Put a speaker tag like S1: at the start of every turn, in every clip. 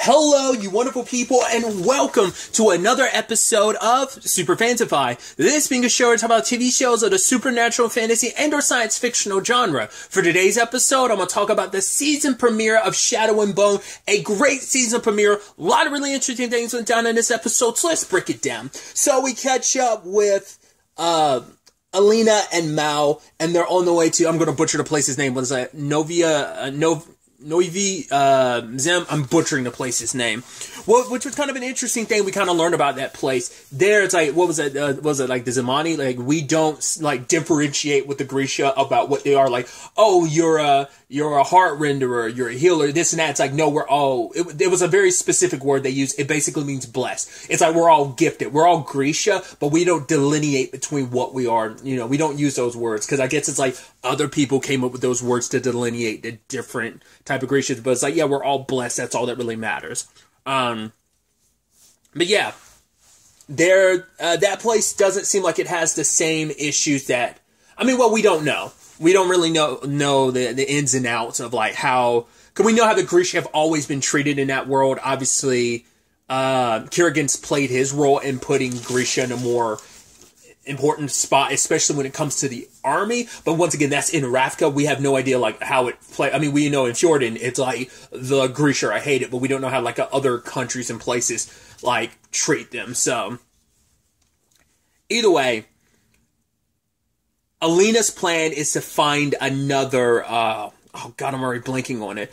S1: Hello, you wonderful people, and welcome to another episode of Super-Fanta-Fi. This being a show to talk about TV shows of the supernatural, fantasy, and or science fictional genre. For today's episode, I'm going to talk about the season premiere of Shadow and Bone. A great season premiere. A lot of really interesting things went down in this episode, so let's break it down. So we catch up with Alina and Mao, and they're on the way to, I'm going to butcher the place's name, what is that? Noivy Zem, I'm butchering the place's name. Well, which was kind of an interesting thing we kind of learned about that place. There, it's like, what was it? Was it like the Zamani? Like, we don't, like, differentiate with the Grisha about what they are. Like, oh, you're a heart renderer, you're a healer, this and that. It's like, no, we're all, it was a very specific word they used. It basically means blessed. It's like, we're all gifted. We're all Grisha, but we don't delineate between what we are. You know, we don't use those words. Because I guess it's like, other people came up with those words to delineate the different type of Grishas. But it's like, yeah, we're all blessed. That's all that really matters. But yeah, that place doesn't seem like it has the same issues that, I mean, well, we don't know. We don't really know the ins and outs of like how, because we know how the Grisha have always been treated in that world. Obviously, Kerrigan's played his role in putting Grisha in a more important spot, especially when it comes to the army. But once again, that's in Ravka. We have no idea like how it play. I mean, we know in Fjorden, it's like the Grisha, I hate it, but we don't know how like other countries and places like treat them. So either way, Alina's plan is to find another, oh god, I'm already blanking on it,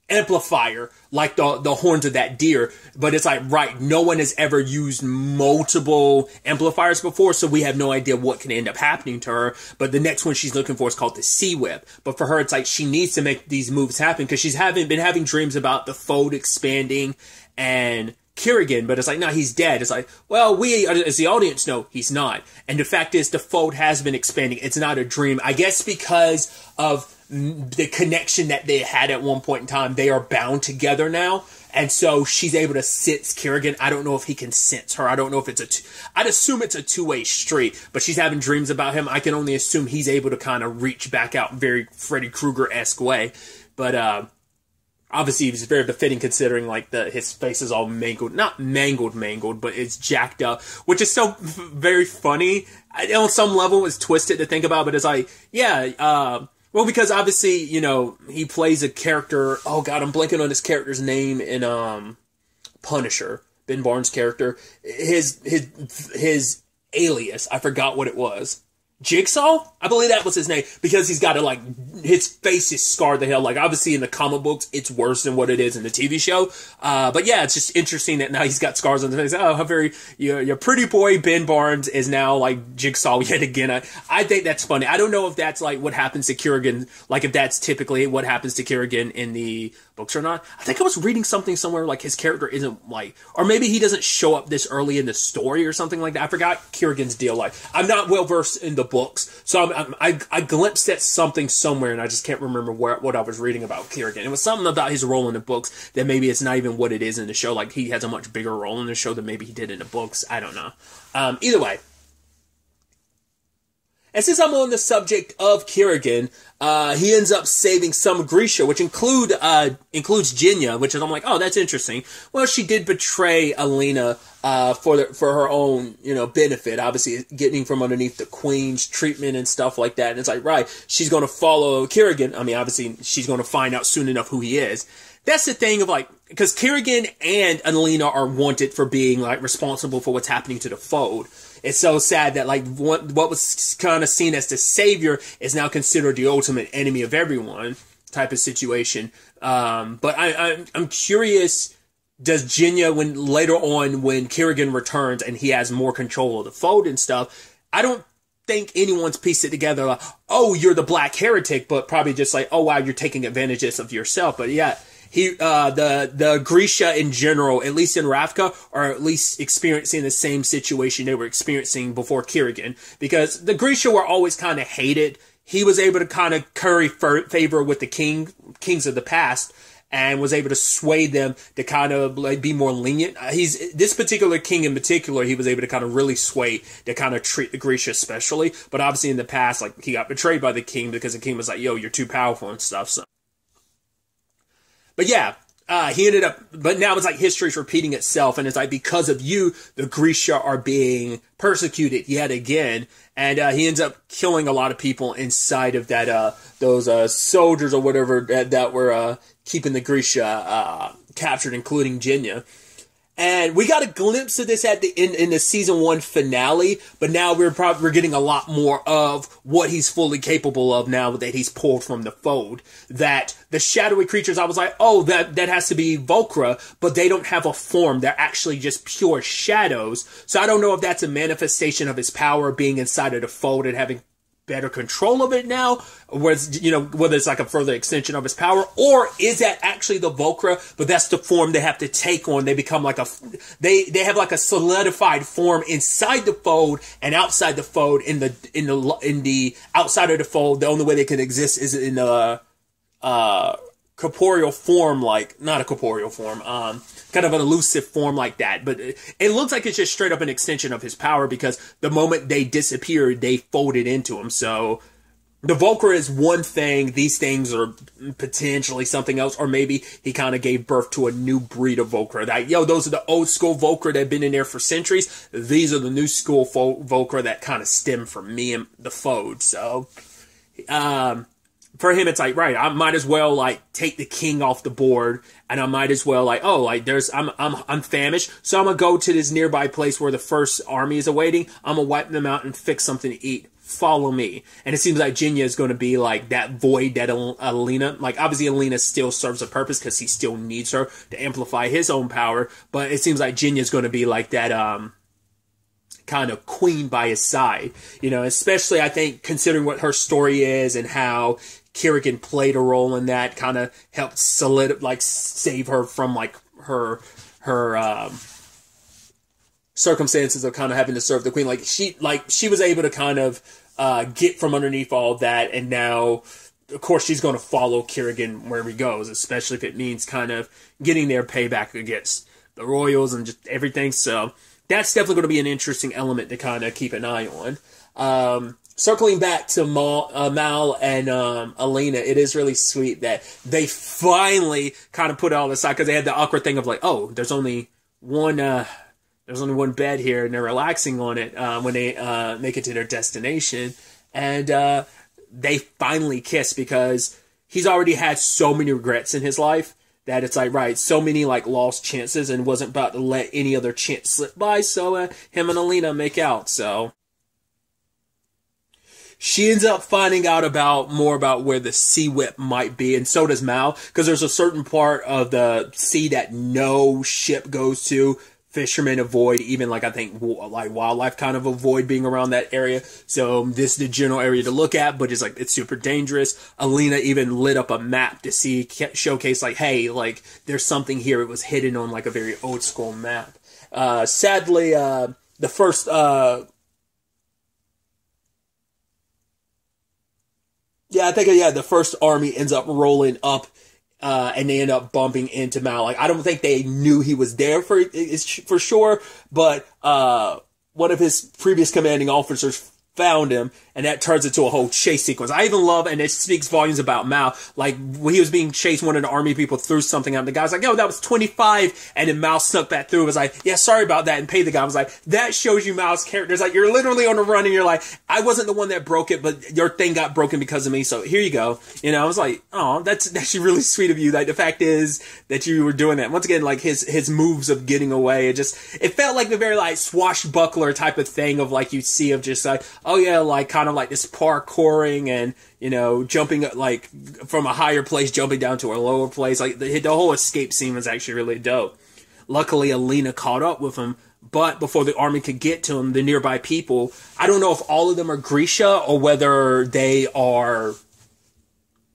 S1: amplifier, like the horns of that deer. But it's like, right, no one has ever used multiple amplifiers before, so we have no idea what can end up happening to her. But the next one she's looking for is called the Sea Whip. But for her, it's like she needs to make these moves happen, because she's been having dreams about the fold expanding and Kerrigan, but it's like, no, he's dead. It's like, well, we, as the audience, know he's not. And the fact is, the fold has been expanding. It's not a dream. I guess because of the connection that they had at one point in time, they are bound together now. And so she's able to sense Kerrigan. I don't know if he can sense her. I don't know if I'd assume it's a two-way street, but she's having dreams about him. I can only assume he's able to kind of reach back out in very Freddy Krueger-esque way. But, obviously, it's very befitting considering, like, his face is all mangled. Not mangled, but it's jacked up. Which is so very funny. On some level, it's twisted to think about, but it's like, yeah, well, because obviously, you know, he plays a character, oh god, I'm blanking on his character's name in, Punisher. Ben Barnes' character. His alias, I forgot what it was. Jigsaw? I believe that was his name, because he's got his face is scarred the hell. Like, obviously in the comic books, it's worse than what it is in the TV show. But yeah, it's just interesting that now he's got scars on his face. Oh, how very, your pretty boy Ben Barnes is now like Jigsaw yet again. I think that's funny. I don't know if that's like what happens to Kerrigan, like if that's typically what happens to Kerrigan in the books or not. I think I was reading something somewhere like his character isn't like, or maybe he doesn't show up this early in the story or something like that. I forgot Kerrigan's deal. Like, I'm not well versed in the books, so I glimpsed at something somewhere, and I just can't remember what I was reading about Kerrigan. It was something about his role in the books that maybe it's not even what it is in the show. Like, he has a much bigger role in the show than maybe he did in the books. I don't know. Either way. And since I'm on the subject of Kerrigan, he ends up saving some Grisha, which includes Jinya, which is, I'm like, oh, that's interesting. Well, she did betray Alina, for her own, you know, benefit, obviously getting from underneath the Queen's treatment and stuff like that. And it's like, right, she's going to follow Kerrigan. I mean, obviously she's going to find out soon enough who he is. That's the thing of like, because Kerrigan and Alina are wanted for being like responsible for what's happening to the Fold. It's so sad that like what was kind of seen as the savior is now considered the ultimate enemy of everyone type of situation. But I'm curious, does Jinya, later on when Kerrigan returns and he has more control of the Fold and stuff, I don't think anyone's pieced it together like, oh, you're the black heretic, but probably just like, oh wow, you're taking advantage of yourself. But yeah, the Grisha in general, at least in Ravka, are at least experiencing the same situation they were experiencing before Kerrigan. Because the Grisha were always kind of hated. He was able to kind of curry favor with the kings of the past, and was able to sway them to kind of like be more lenient. This particular king in particular, he was able to kind of really sway to kind of treat the Grisha especially. But obviously in the past, like, he got betrayed by the king because the king was like, yo, you're too powerful and stuff. So But yeah, he ended up, but now it's like history's repeating itself, and it's like, because of you, the Grisha are being persecuted yet again, and he ends up killing a lot of people inside of that, those soldiers or whatever that were keeping the Grisha captured, including Jinya. And we got a glimpse of this at the in the season 1 finale, but now we're getting a lot more of what he's fully capable of now that he's pulled from the fold. That the shadowy creatures, I was like, oh, that has to be Volcra, but they don't have a form. They're actually just pure shadows. So I don't know if that's a manifestation of his power being inside of the fold and having better control of it now, whether it's like a further extension of his power, or is that actually the Volcra, but that's the form they have to take on. They become like they have like a solidified form inside the fold and outside the fold. In the outside of the fold, the only way they can exist is in the corporeal form, like, not a corporeal form, kind of an elusive form like that. But it looks like it's just straight up an extension of his power, because the moment they disappeared, they folded into him. So the Volcra is one thing, these things are potentially something else, or maybe he kind of gave birth to a new breed of Volcra. That, those are the old school Volcra that have been in there for centuries. These are the new school Volcra that kind of stem from me and the Fold. So, for him, it's like, right, I might as well, like, take the king off the board, and I might as well, like, oh, like, I'm famished, so I'm gonna go to this nearby place where the first army is awaiting. I'm gonna wipe them out and fix something to eat. Follow me. And it seems like Jinya is going to be like that void that Alina, like, obviously Alina still serves a purpose because he still needs her to amplify his own power, but it seems like Jinya is going to be like that, kind of queen by his side, especially, I think, considering what her story is and how Kerrigan played a role in that, kind of helped save her from, like, her circumstances of kind of having to serve the queen. Like, she was able to kind of get from underneath all of that, and now, of course, she's going to follow Kerrigan wherever he goes, especially if it means kind of getting their payback against the Royals and just everything. So that's definitely going to be an interesting element to kind of keep an eye on. Circling back to Mal and Alina, it is really sweet that they finally kind of put it all aside, because they had the awkward thing of like, oh, there's only one bed here, and they're relaxing on it when they make it to their destination, and they finally kiss, because he's already had so many regrets in his life that it's like, right, so many like lost chances, and wasn't about to let any other chance slip by. So him and Alina make out. So she ends up finding out more about where the sea whip might be, and so does Mal, because there's a certain part of the sea that no ship goes to. Fishermen avoid, even like, I think, like, wildlife kind of avoid being around that area. So this is the general area to look at, but it's super dangerous. Alina even lit up a map to showcase like, hey, like, there's something here. It was hidden on like a very old school map. Sadly, the first, the first army ends up rolling up, and they end up bumping into Mal. Like, I don't think they knew he was there for sure, but one of his previous commanding officers found him, and that turns into a whole chase sequence. I even love, and it speaks volumes about Mal, like, when he was being chased, one of the army people threw something out, and the guy's like, yo, that was 25, and then Mal snuck back through, was like, yeah, sorry about that, and paid the guy. I was like, that shows you Mal's character. It's like, you're literally on the run, and you're like, I wasn't the one that broke it, but your thing got broken because of me, so here you go. I was like, oh, that's actually really sweet of you. Like, the fact is that you were doing that. Once again, like, his moves of getting away, it felt like the very, like, swashbuckler type of thing of, like, you see of just, like, oh yeah, like, kind of like this parkouring and, jumping, like, from a higher place, jumping down to a lower place. Like, the whole escape scene was actually really dope. Luckily, Alina caught up with him, but before the army could get to him, the nearby people, I don't know if all of them are Grisha or whether they are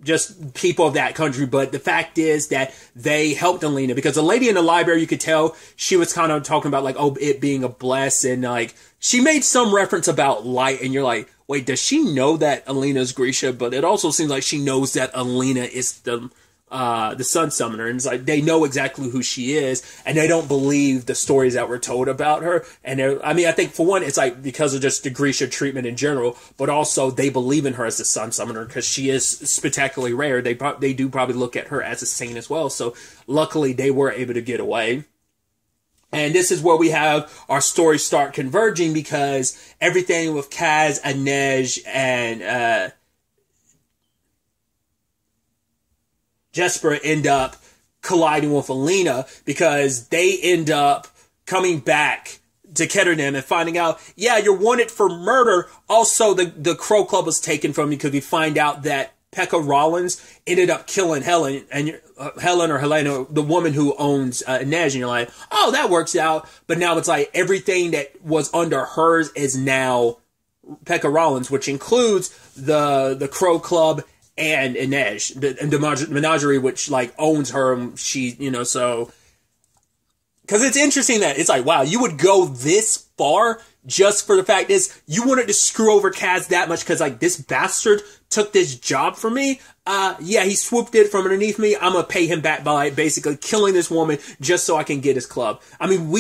S1: just people of that country, but the fact is that they helped Alina, because the lady in the library, you could tell she was kind of talking about, like, oh, it being a bless, and, like, she made some reference about light, and you're like, wait, does she know that Alina's Grisha? But it also seems like she knows that Alina is the the Sun Summoner, and it's like they know exactly who she is, and they don't believe the stories that were told about her. And I mean, I think for one, it's like because of just the Grisha treatment in general, but also they believe in her as the Sun Summoner because she is spectacularly rare. They do probably look at her as a saint as well. So luckily, they were able to get away. And this is where we have our stories start converging because everything with Kaz, Inej, and Jesper end up colliding with Alina because they end up coming back to Ketterdam and finding out, yeah, you're wanted for murder. Also, the Crow Club was taken from you because we find out that Pekka Rollins ended up killing Helen, and Helen or Helena, the woman who owns Inej, and you're like, oh, that works out. But now it's like everything that was under hers is now Pekka Rollins, which includes the Crow Club and Inej, the menagerie, which like owns her, and she, so. Because it's interesting that it's like, wow, you would go this far just for the fact is you wanted to screw over Kaz that much because like this bastard took this job from me. Yeah, he swooped it from underneath me. I'm going to pay him back by basically killing this woman just so I can get his club. I mean,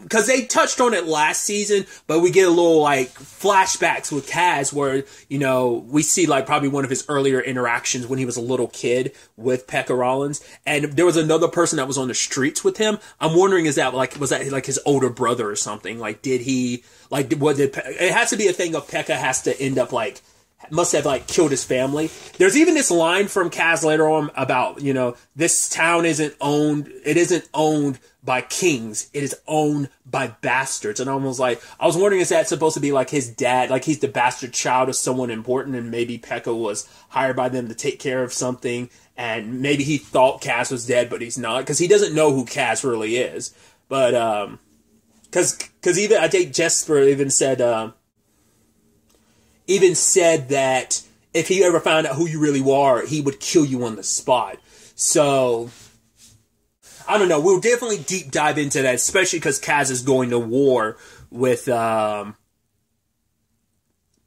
S1: because they touched on it last season, but we get a little like flashbacks with Kaz where, we see like probably one of his earlier interactions when he was a little kid with Pekka Rollins. And there was another person that was on the streets with him. I'm wondering, was that like his older brother or something? Like, did he, like, it has to be a thing of Pekka has to end up like, must have like killed his family. There's even this line from Kaz later on about, this town isn't owned by kings. It is owned by bastards. And I was wondering, is that supposed to be like his dad? Like he's the bastard child of someone important and maybe Pekka was hired by them to take care of something. And maybe he thought Kaz was dead, but he's not because he doesn't know who Kaz really is. But, cause even, I think Jesper even said that if he ever found out who you really were, he would kill you on the spot. So, I don't know. We'll definitely deep dive into that, especially because Kaz is going to war with Pekka,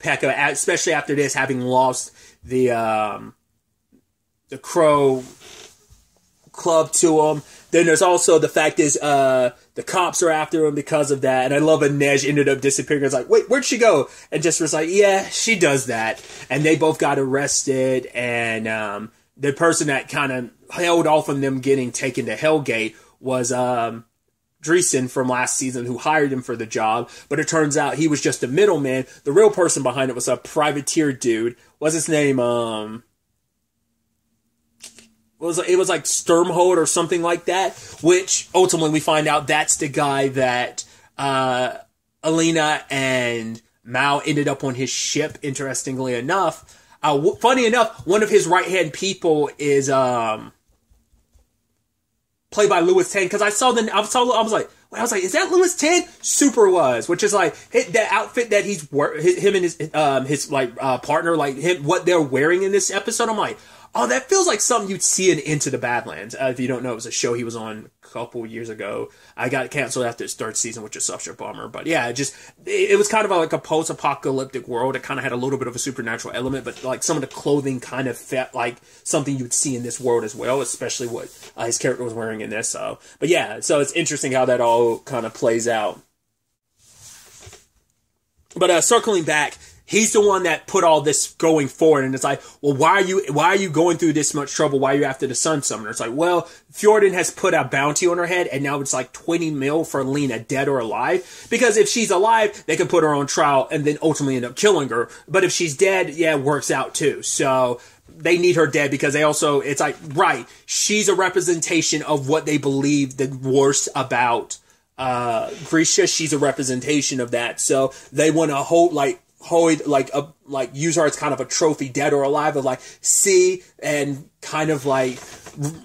S1: especially after this, having lost the Crow Club to him. Then there's also the fact is the cops are after him because of that. And I love Inej ended up disappearing. It's like, wait, where'd she go? And just was like, yeah, she does that. And they both got arrested. And the person that kind of held off on them getting taken to Hellgate was Dreesen from last season, who hired him for the job. But it turns out he was just a middleman. The real person behind it was a privateer dude. What's his name? It was like Sturmhold or something like that, which ultimately we find out that's the guy that Alina and Mao ended up on his ship, interestingly enough. Funny enough, one of his right-hand people is played by Louis Tan, because I was like, is that Louis Tan? Super was, which is like that outfit that him and his partner, like him, what they're wearing in this episode. I'm like, oh, that feels like something you'd see in Into the Badlands. If you don't know, it was a show he was on a couple years ago. I got canceled after its third season, which is such a bummer. But yeah, it was kind of like a post-apocalyptic world. It kind of had a little bit of a supernatural element, but like some of the clothing kind of felt like something you'd see in this world as well, especially what his character was wearing in this. So, but yeah, so it's interesting how that all kind of plays out. But circling back, he's the one that put all this going forward, and it's like, well, why are you going through this much trouble? Why are you after the Sun Summoner? It's like, well, Fjorden has put a bounty on her head, and now it's like 20 mil for Lena, dead or alive. Because if she's alive, they can put her on trial and then ultimately end up killing her. But if she's dead, yeah, it works out too. So they need her dead because it's like, right, she's a representation of what they believe the worst about Grisha. She's a representation of that. So they want to use her as kind of a trophy, dead or alive, of like, see and kind of like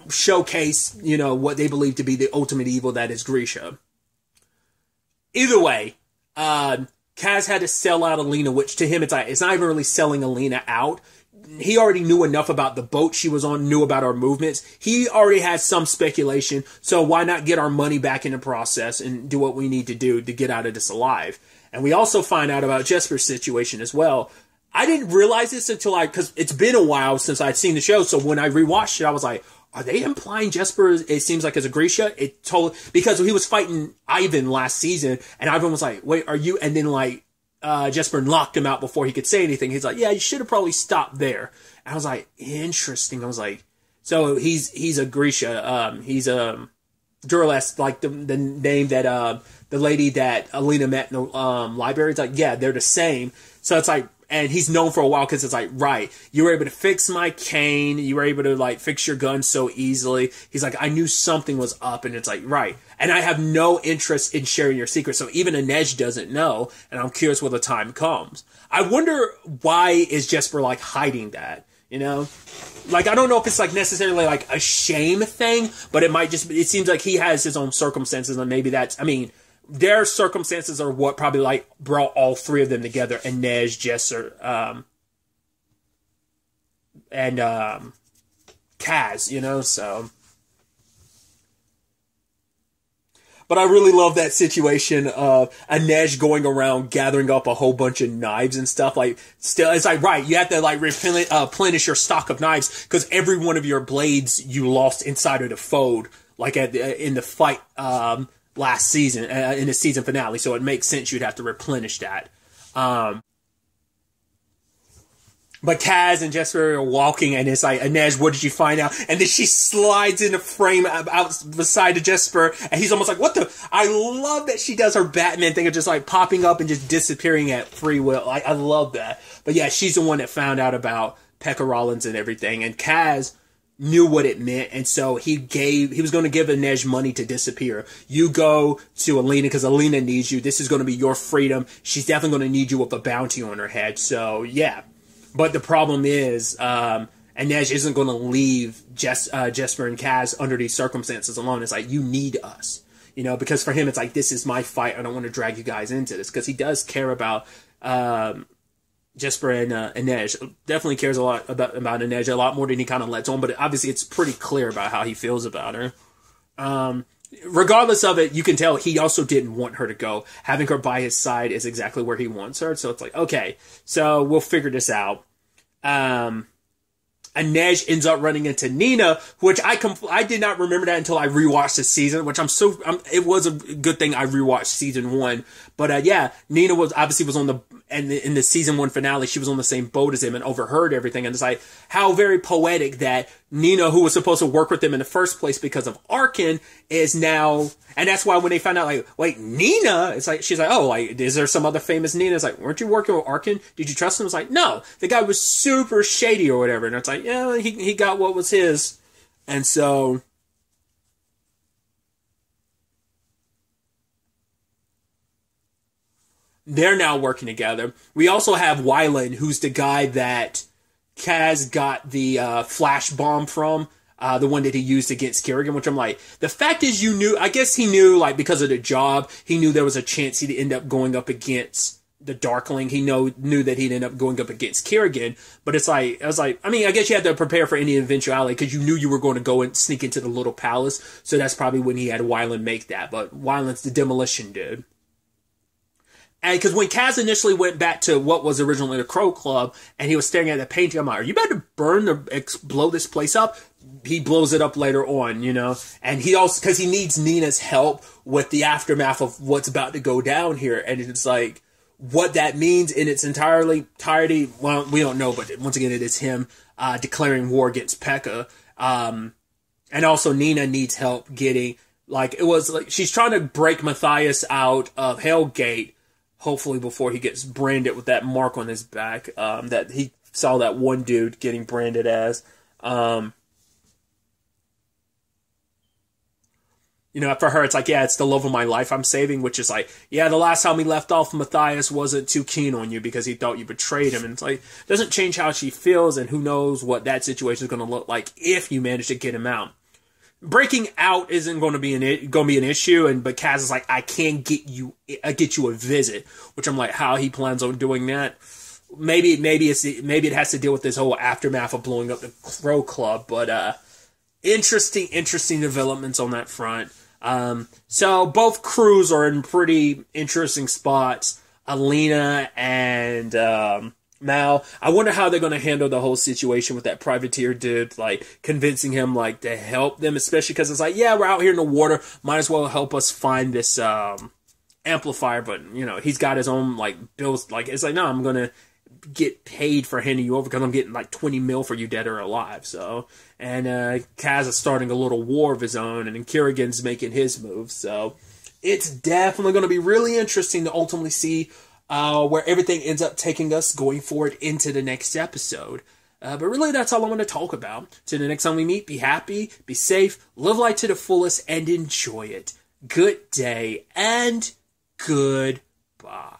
S1: showcase, what they believe to be the ultimate evil that is Grisha. Either way, Kaz had to sell out Alina, which to him, it's not even really selling Alina out. He already knew enough about the boat she was on, knew about our movements. He already had some speculation, so why not get our money back in the process and do what we need to do to get out of this alive? And we also find out about Jesper's situation as well. I didn't realize this until because it's been a while since I'd seen the show, so when I rewatched it, I was like, are they implying Jesper, it seems like, is a Grisha? Because he was fighting Ivan last season, and Ivan was like, wait, are you? And then, like, Jesper locked him out before he could say anything. He's like, yeah, you should have probably stopped there. And I was like, interesting. I was like, so he's a Grisha. He's a Duralast, like the name that the lady that Alina met in the library. It's like, yeah, they're the same. So it's like, and he's known for a while because it's like, right, you were able to fix my cane. You were able to, like, fix your gun so easily. He's like, I knew something was up, and it's like, right. And I have no interest in sharing your secret. So even Inej doesn't know, and I'm curious when the time comes. I wonder why is Jesper, like, hiding that, you know? Like, I don't know if it's, like, necessarily, like, a shame thing, but it might just, it seems like he has his own circumstances, and maybe that's, I mean, their circumstances are what probably, like, brought all three of them together, Inej, Jesper, and Kaz, you know, so. But I really love that situation of Inej going around gathering up a whole bunch of knives and stuff. Like, still, it's like, right, you have to, like, replenish your stock of knives, because every one of your blades you lost inside of the fold, like, in the fight, last season, in the season finale, so it makes sense you'd have to replenish that. But Kaz and Jesper are walking, and it's like, Inej, what did you find out? And then she slides in the frame out beside of Jesper, and he's almost like, what the? I love that she does her Batman thing of just, like, popping up and just disappearing at free will. I love that. But yeah, she's the one that found out about Pekka Rollins and everything, and Kaz knew what it meant, and so he was going to give Inej money to disappear. You go to Alina because Alina needs you. This is going to be your freedom. She's definitely going to need you with a bounty on her head. So yeah, but the problem is Inej isn't going to leave Jesper and Kaz under these circumstances alone. It's like, you need us, you know, because for him it's like, this is my fight. I don't want to drag you guys into this, because he does care about Jesper and Inej. Definitely cares a lot about Inej, a lot more than he kind of lets on, but obviously it's pretty clear about how he feels about her. Regardless of it, you can tell he also didn't want her to go. Having her by his side is exactly where he wants her, so it's like, okay, so we'll figure this out. Inej ends up running into Nina, which I did not remember that until I rewatched the season, which it was a good thing I rewatched season 1. But yeah, Nina was on the, and in the season 1 finale, she was on the same boat as him and overheard everything. And it's like, how very poetic that Nina, who was supposed to work with them in the first place because of Arkin, is now, and that's why when they found out, like, wait, Nina, it's like, she's like, oh, like, is there some other famous Nina? It's like, weren't you working with Arkin? Did you trust him? It's like, no, the guy was super shady or whatever. And it's like, yeah, he got what was his. And so, they're now working together. We also have Wyland, who's the guy that Kaz got the flash bomb from, the one that he used against Kerrigan, which I'm like, the fact is I guess he knew, like, because of the job, he knew there was a chance he'd end up going up against the Darkling. He knew that he'd end up going up against Kerrigan, but I mean, I guess you had to prepare for any eventuality, because you knew you were going to go and sneak into the little palace, so that's probably when he had Wyland make that, but Wyland's the demolition dude. And because when Kaz initially went back to what was originally the Crow Club, and he was staring at the painting, I'm like, are you about to blow this place up? He blows it up later on, you know? And he also, because he needs Nina's help with the aftermath of what's about to go down here. And it's like, what that means in its entirety, well, we don't know, but once again, it is him declaring war against Pekka. And also Nina needs help getting, like, it was like, she's trying to break Matthias out of Hellgate, hopefully before he gets branded with that mark on his back, that he saw that one dude getting branded as. You know, for her, it's like, yeah, it's the love of my life I'm saving, which is like, yeah, the last time we left off, Matthias wasn't too keen on you because he thought you betrayed him. And it's like, doesn't change how she feels, and who knows what that situation is going to look like if you manage to get him out. Breaking out isn't going to be an issue, but Kaz is like, I can get you a visit, which I'm like, how he plans on doing that? Maybe it has to deal with this whole aftermath of blowing up the Crow Club, but interesting developments on that front. So both crews are in pretty interesting spots. Alina and Now, I wonder how they're going to handle the whole situation with that privateer dude, like, convincing him, like, to help them, especially because it's like, yeah, we're out here in the water, might as well help us find this, amplifier, but, you know, he's got his own, like, bills, like, it's like, no, I'm going to get paid for handing you over because I'm getting, like, 20 mil for you dead or alive, so, and, Kaz is starting a little war of his own, and then Kerrigan's making his move, so, it's definitely going to be really interesting to ultimately see where everything ends up taking us going forward into the next episode. But really, that's all I want to talk about. Till the next time we meet, be happy, be safe, live life to the fullest, and enjoy it. Good day, and goodbye.